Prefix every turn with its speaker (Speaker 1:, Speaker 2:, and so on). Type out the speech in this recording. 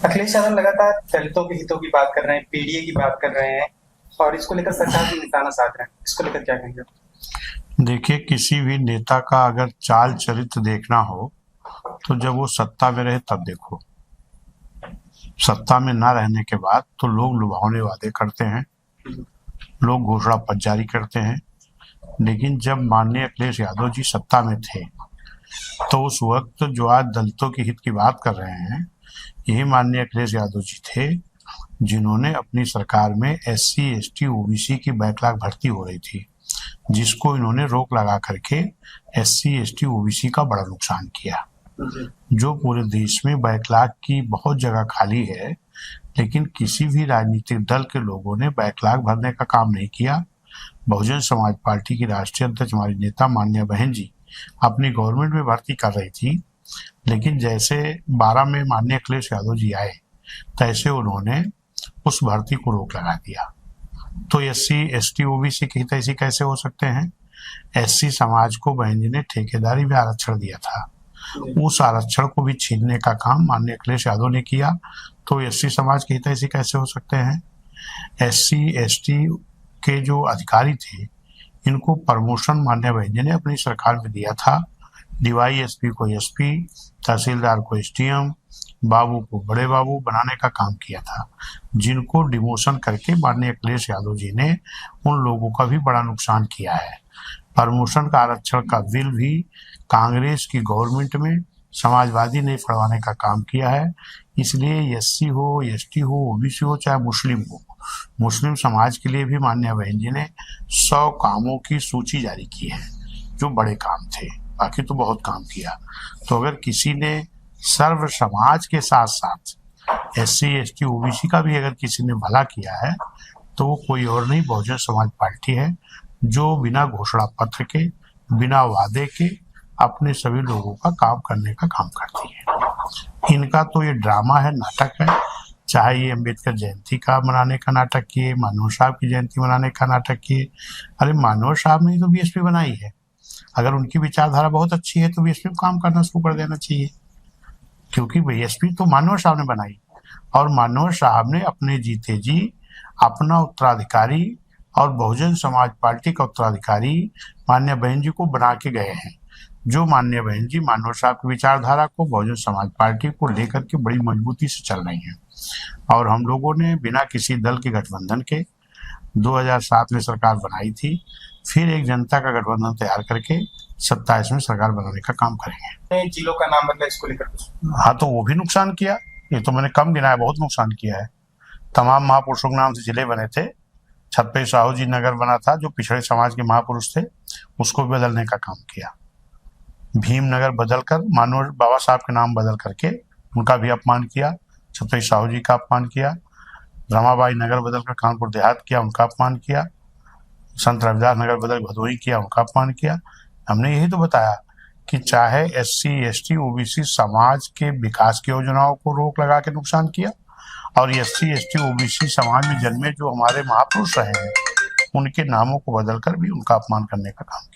Speaker 1: अखिलेश यादव लगातार दलितों के हितों की बात कर रहे हैं, पीडीए की बात कर रहे हैं और इसको लेकर सरकार भी निशाना साध रहे हैं। इसको लेकर क्या कहेंगे?
Speaker 2: देखिए, किसी भी नेता का अगर चाल चरित्र देखना हो तो जब वो सत्ता में रहे तब देखो। सत्ता में ना रहने के बाद तो लोग लुभावने वादे करते हैं, लोग घोषणा पत्र जारी करते हैं। लेकिन जब माननीय अखिलेश यादव जी सत्ता में थे तो उस वक्त जो आज दलितों के हित की बात कर रहे हैं, यही माननीय अखिलेश यादव जी थे जिन्होंने अपनी सरकार में SC ST OBC की बैकलॉग भर्ती हो रही थी, जिसको इन्होंने रोक लगा करके SC ST OBC का बड़ा नुकसान किया। जो पूरे देश में बैकलॉग की बहुत जगह खाली है, लेकिन किसी भी राजनीतिक दल के लोगों ने बैकलॉग भरने का काम नहीं किया। बहुजन समाज पार्टी की राष्ट्रीय अध्यक्ष हमारी नेता माननीय बहन जी अपनी गवर्नमेंट में भर्ती कर रही थी, लेकिन जैसे 12 में माननीय अखिलेश यादव जी आए तैसे उन्होंने उस भर्ती को रोक लगा दिया। तो SC ST OBC के हित ऐसे कैसे हो सकते हैं? SC समाज को बहन जी ने ठेकेदारी में आरक्षण दिया था, उस आरक्षण को भी छीनने का काम माननीय अखिलेश यादव ने किया। तो SC समाज के हित ऐसे कैसे हो सकते हैं? SC ST के जो अधिकारी थे, इनको प्रमोशन माननीय बहन जी ने अपनी सरकार में दिया था। DYSP को SP, तहसीलदार को SDM, बाबू को बड़े बाबू बनाने का काम किया था, जिनको डिमोशन करके माननीय अखिलेश यादव जी ने उन लोगों का भी बड़ा नुकसान किया है। प्रमोशन का आरक्षण का बिल भी कांग्रेस की गवर्नमेंट में समाजवादी ने फड़वाने का काम किया है। इसलिए SC हो, ST हो, OBC हो, चाहे मुस्लिम हो, मुस्लिम समाज के लिए भी माननीय बहन जी ने 100 कामों की सूची जारी की है, जो बड़े काम थे। बाकी तो बहुत काम किया। तो अगर किसी ने सर्व समाज के साथ साथ SC ST OBC का भी अगर किसी ने भला किया है तो वो कोई और नहीं, बहुजन समाज पार्टी है, जो बिना घोषणा पत्र के, बिना वादे के अपने सभी लोगों का काम करने का काम करती है। इनका तो ये ड्रामा है, नाटक है। चाहे ये अम्बेडकर जयंती का मनाने का नाटक किए, मनोहर साहब की जयंती मनाने का नाटक किए। अरे मनोहर साहब ने तो BSP बनाई है, अगर उनकी विचारधारा बहुत अच्छी है तो BSP में काम करना शुरू कर देना चाहिए, क्योंकि BSP तो मनोहर साहब ने बनाई और मनोहर साहब ने अपने जीते जी अपना उत्तराधिकारी और बहुजन समाज पार्टी का उत्तराधिकारी माननीय बहन जी को बना के गए हैं। जो माननीय बहन जी मनोहर साहब की विचारधारा को, बहुजन समाज पार्टी को लेकर के बड़ी मजबूती से चल रही हैं। और हम लोगों ने बिना किसी दल के गठबंधन के 2007 में सरकार बनाई थी, फिर एक जनता का गठबंधन तैयार करके 27 में सरकार बनाने का काम करेंगे।
Speaker 1: जिलों का नाम बदला, इसको लेकर कुछ?
Speaker 2: हाँ, तो वो भी नुकसान किया। ये तो मैंने कम गिनाया, बहुत नुकसान किया है। तमाम महापुरुषों के नाम से जिले बने थे। छत्रपति साहू जी नगर बना था, जो पिछड़े समाज के महापुरुष थे, उसको बदलने का काम किया। भीमनगर बदलकर मनोहर बाबा साहब के नाम बदल करके उनका भी अपमान किया। छत्रपति साहू जी का अपमान किया। रमाबाई नगर बदलकर कानपुर देहात किया, उनका अपमान किया। संत रविदास नगर बदल भदोही किया, उनका अपमान किया। हमने यही तो बताया कि चाहे SC ST OBC समाज के विकास की योजनाओं को रोक लगा के नुकसान किया, और SC ST OBC समाज में जन्मे जो हमारे महापुरुष रहे हैं, उनके नामों को बदलकर भी उनका अपमान करने का काम किया।